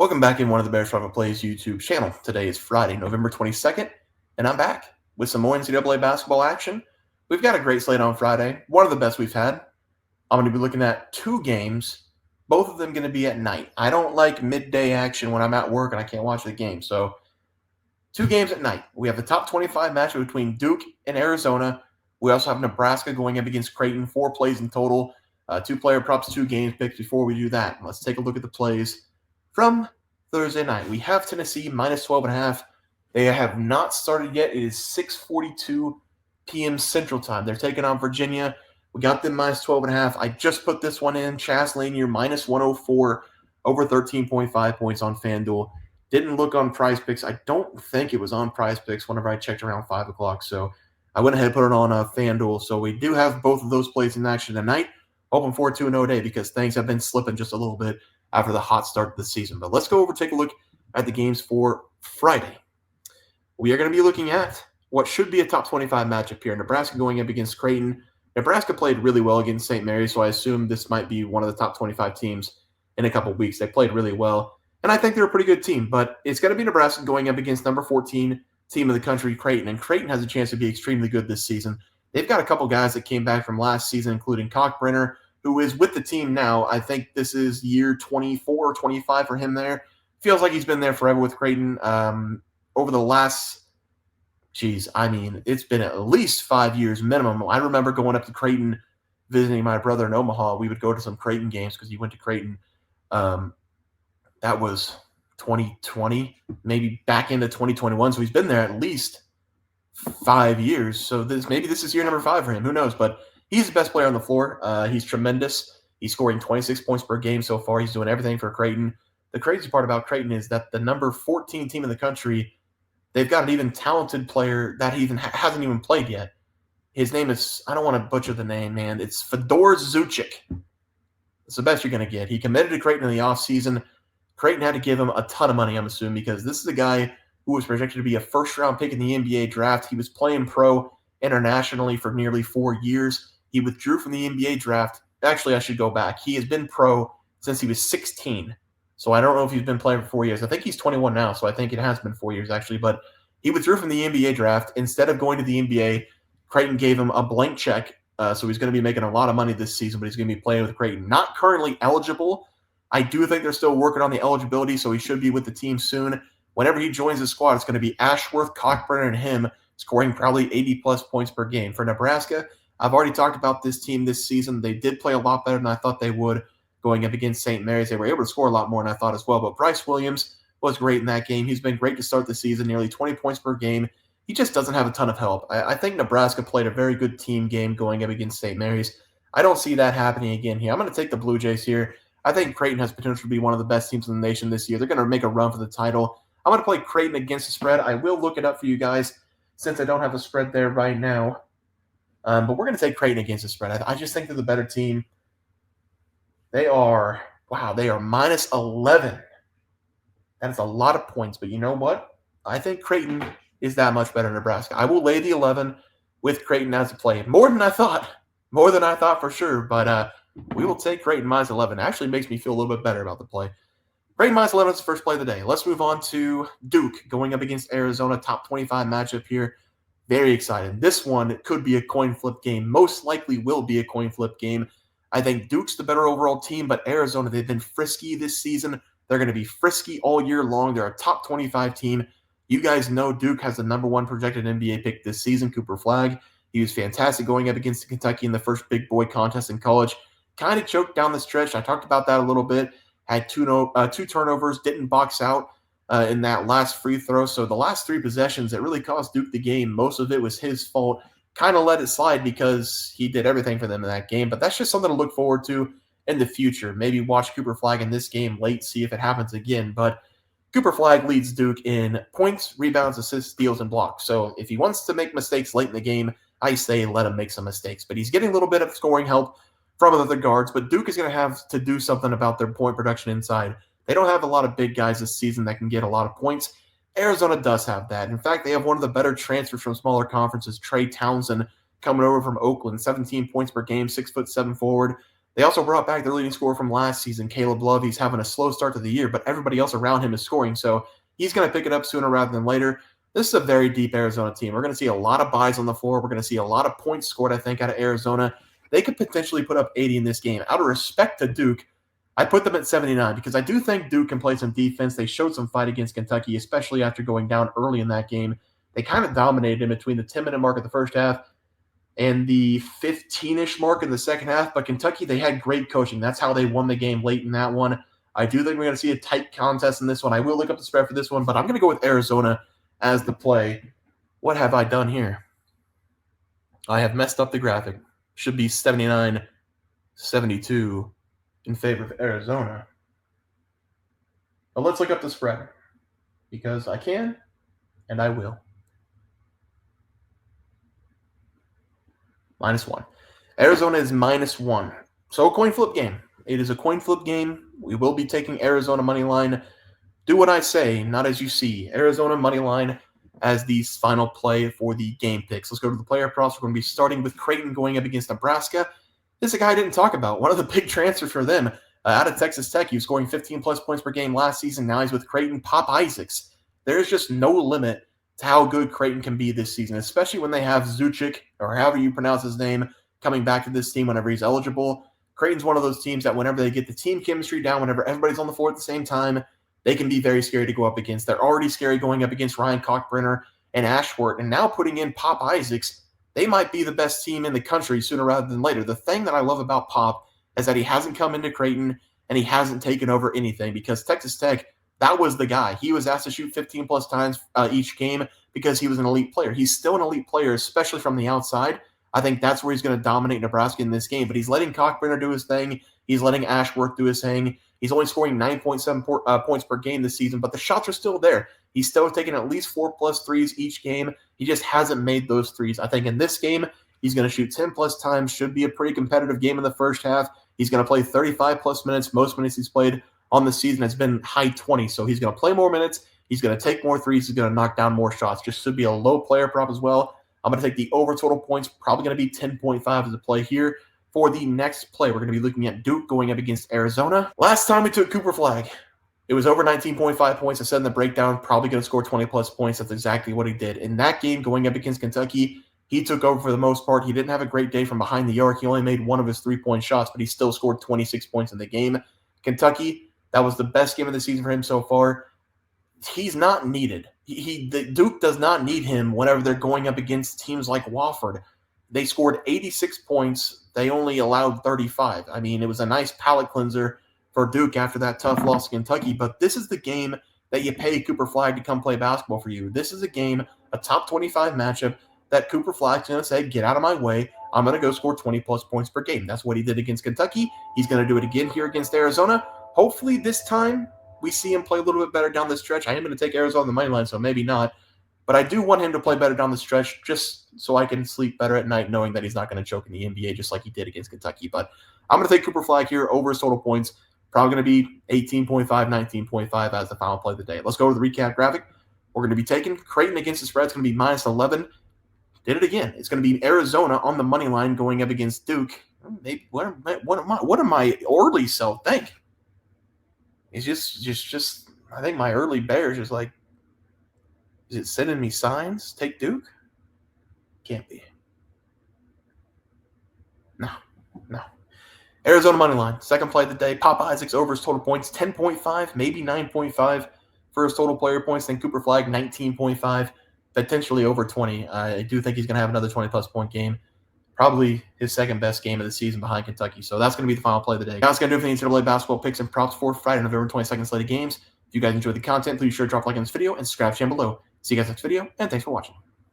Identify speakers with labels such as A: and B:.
A: Welcome back in one of the Bears Travel Plays YouTube channel. Today is Friday, November 22nd, and I'm back with some more NCAA basketball action. We've got a great slate on Friday, one of the best we've had. I'm going to be looking at two games, both of them going to be at night. I don't like midday action when I'm at work and I can't watch the game, so two games at night. We have the top 25 matchup between Duke and Arizona. We also have Nebraska going up against Creighton, 4 plays in total, 2-player props, 2 games picks. Before we do that, let's take a look at the plays from Thursday night. We have Tennessee minus 12.5. They have not started yet. It is 6:42 p.m. Central Time. They're taking on Virginia. We got them minus 12.5. I just put this one in. Chas Lanier minus 104 over 13.5 points on FanDuel. Didn't look on PrizePicks. I don't think it was on PrizePicks whenever I checked around 5 o'clock. So I went ahead and put it on FanDuel. So we do have both of those plays in action tonight. Hoping for a 2-0 day because things have been slipping just a little bit after the hot start of the season. But let's go over, take a look at the games for Friday. We are going to be looking at what should be a top 25 matchup here. Nebraska going up against Creighton. Nebraska played really well against St. Mary's, so I assume this might be one of the top 25 teams in a couple weeks. They played really well, and I think they're a pretty good team. But it's going to be Nebraska going up against number 14 team of the country, Creighton. And Creighton has a chance to be extremely good this season. They've got a couple guys that came back from last season, including Cockbrenner, who is with the team now. I think this is year 24 or 25 for him there. Feels like he's been there forever with Creighton. Over the last, it's been at least 5 years minimum. I remember going up to Creighton, visiting my brother in Omaha. We would go to some Creighton games because he went to Creighton. That was 2020, maybe back into 2021. So he's been there at least 5 years. So maybe this is year number 5 for him. Who knows? But he's the best player on the floor. He's tremendous. He's scoring 26 points per game so far. He's doing everything for Creighton. The crazy part about Creighton is that the number 14 team in the country, they've got an even talented player that he hasn't even played yet. His name is, I don't want to butcher the name, man. It's Fedor Zucic. It's the best you're going to get. He committed to Creighton in the offseason. Creighton had to give him a ton of money, I'm assuming, because this is a guy who was projected to be a first-round pick in the NBA draft. He was playing pro internationally for nearly 4 years. He withdrew from the NBA draft. Actually, I should go back. He has been pro since he was 16. So I don't know if he's been playing for 4 years. I think he's 21 now, so I think it has been 4 years, actually. But he withdrew from the NBA draft. Instead of going to the NBA, Creighton gave him a blank check. So he's going to be making a lot of money this season, but he's going to be playing with Creighton. Not currently eligible. I do think they're still working on the eligibility, so he should be with the team soon. Whenever he joins the squad, it's going to be Ashworth, Cockburn, and him scoring probably 80-plus points per game. For Nebraska, I've already talked about this team this season. They did play a lot better than I thought they would going up against St. Mary's. They were able to score a lot more than I thought as well. But Bryce Williams was great in that game. He's been great to start the season, nearly 20 points per game. He just doesn't have a ton of help. I think Nebraska played a very good team game going up against St. Mary's. I don't see that happening again here. I'm going to take the Blue Jays here. I think Creighton has potential to be one of the best teams in the nation this year. They're going to make a run for the title. I'm going to play Creighton against the spread. I will look it up for you guys since I don't have a spread there right now. But we're going to take Creighton against the spread. I just think they're the better team. They are minus 11. That is a lot of points. But you know what? I think Creighton is that much better than Nebraska. I will lay the 11 with Creighton as a play. More than I thought. More than I thought for sure. But we will take Creighton minus 11. It actually makes me feel a little bit better about the play. Creighton minus 11 is the first play of the day. Let's move on to Duke going up against Arizona. Top 25 matchup here. Very excited. This one could be a coin flip game. Most likely will be a coin flip game. I think Duke's the better overall team, but Arizona, they've been frisky this season. They're going to be frisky all year long. They're a top 25 team. You guys know Duke has the number 1 projected NBA pick this season, Cooper Flagg. He was fantastic going up against Kentucky in the first big boy contest in college. Kind of choked down the stretch. I talked about that a little bit. Had two turnovers, didn't box out in that last free throw. So the last 3 possessions that really cost Duke the game, most of it was his fault. Kind of let it slide because he did everything for them in that game. But that's just something to look forward to in the future. Maybe watch Cooper Flagg in this game late, see if it happens again. But Cooper Flagg leads Duke in points, rebounds, assists, steals, and blocks. So if he wants to make mistakes late in the game, I say let him make some mistakes. But he's getting a little bit of scoring help from other guards. But Duke is going to have to do something about their point production inside. They don't have a lot of big guys this season that can get a lot of points. Arizona does have that. In fact, they have one of the better transfers from smaller conferences, Trey Townsend, coming over from Oakland, 17 points per game, 6'7" forward. They also brought back their leading scorer from last season, Caleb Love. He's having a slow start to the year, but everybody else around him is scoring, so he's going to pick it up sooner rather than later. This is a very deep Arizona team. We're going to see a lot of buys on the floor. We're going to see a lot of points scored, I think, out of Arizona. They could potentially put up 80 in this game. Out of respect to Duke, I put them at 79 because I do think Duke can play some defense. They showed some fight against Kentucky, especially after going down early in that game. They kind of dominated in between the 10-minute mark of the first half and the 15-ish mark in the second half. But Kentucky, they had great coaching. That's how they won the game late in that one. I do think we're going to see a tight contest in this one. I will look up the spread for this one, but I'm going to go with Arizona as the play. What have I done here? I have messed up the graphic. Should be 79-72 in favor of Arizona. But let's look up the spread because I can and I will. -1. Arizona is -1. So a coin flip game. It is a coin flip game. We will be taking Arizona money line. Do what I say, not as you see. Arizona money line as the final play for the game picks. Let's go to the player props. We're going to be starting with Creighton going up against Nebraska. This is a guy I didn't talk about. One of the big transfers for them out of Texas Tech. He was scoring 15-plus points per game last season. Now he's with Creighton. Pop Isaacs. There's just no limit to how good Creighton can be this season, especially when they have Zuchik, or however you pronounce his name, coming back to this team whenever he's eligible. Creighton's one of those teams that whenever they get the team chemistry down, whenever everybody's on the floor at the same time, they can be very scary to go up against. They're already scary going up against Ryan Cockbrenner and Ashworth, and now putting in Pop Isaacs, they might be the best team in the country sooner rather than later. The thing that I love about Pop is that he hasn't come into Creighton and he hasn't taken over anything because Texas Tech, that was the guy. He was asked to shoot 15-plus times each game because he was an elite player. He's still an elite player, especially from the outside. I think that's where he's going to dominate Nebraska in this game. But he's letting Cockbrenner do his thing. He's letting Ashworth do his thing. He's only scoring 9.7 points per game this season, but the shots are still there. He's still taking at least 4+ threes each game. He just hasn't made those threes. I think in this game, he's going to shoot 10+ times. Should be a pretty competitive game in the first half. He's going to play 35+ minutes. Most minutes he's played on the season has been high 20. So he's going to play more minutes. He's going to take more threes. He's going to knock down more shots. Just should be a low player prop as well. I'm going to take the over total points. Probably going to be 10.5 as a play here. For the next play, we're going to be looking at Duke going up against Arizona. Last time we took Cooper Flagg, it was over 19.5 points. I said in the breakdown, probably going to score 20+ points. That's exactly what he did. In that game going up against Kentucky, he took over for the most part. He didn't have a great day from behind the arc. He only made one of his 3-point shots, but he still scored 26 points in the game. Kentucky, that was the best game of the season for him so far. He's not needed. Duke does not need him whenever they're going up against teams like Wofford. They scored 86 points. They only allowed 35. I mean, it was a nice palate cleanser for Duke after that tough loss to Kentucky, but this is the game that you pay Cooper Flagg to come play basketball for you. This is a game, a top 25 matchup that Cooper Flagg's going to say, get out of my way. I'm going to go score 20+ points per game. That's what he did against Kentucky. He's going to do it again here against Arizona. Hopefully this time we see him play a little bit better down the stretch. I am going to take Arizona on the money line, so maybe not. But I do want him to play better down the stretch just so I can sleep better at night knowing that he's not going to choke in the NBA just like he did against Kentucky. But I'm going to take Cooper Flagg here over his total points. Probably going to be 18.5, 19.5 as the final play of the day. Let's go to the recap graphic. We're going to be taking Creighton against the spread. It's going to be -11. Did it again. It's going to be Arizona on the money line going up against Duke. Maybe what do my early self think? It's just I think my early bears is like, is it sending me signs? Take Duke? Can't be. No. Arizona money line. Second play of the day. Pop Isaacs over his total points. 10.5, maybe 9.5 for his total player points. Then Cooper Flagg, 19.5, potentially over 20. I do think he's going to have another 20+ point game. Probably his second best game of the season behind Kentucky. So that's going to be the final play of the day. That's going to do it for the NCAA basketball picks and props for Friday, November 22nd slate of games. If you guys enjoyed the content, please be sure to drop a like on this video and subscribe to the channel below. See you guys next video, and thanks for watching.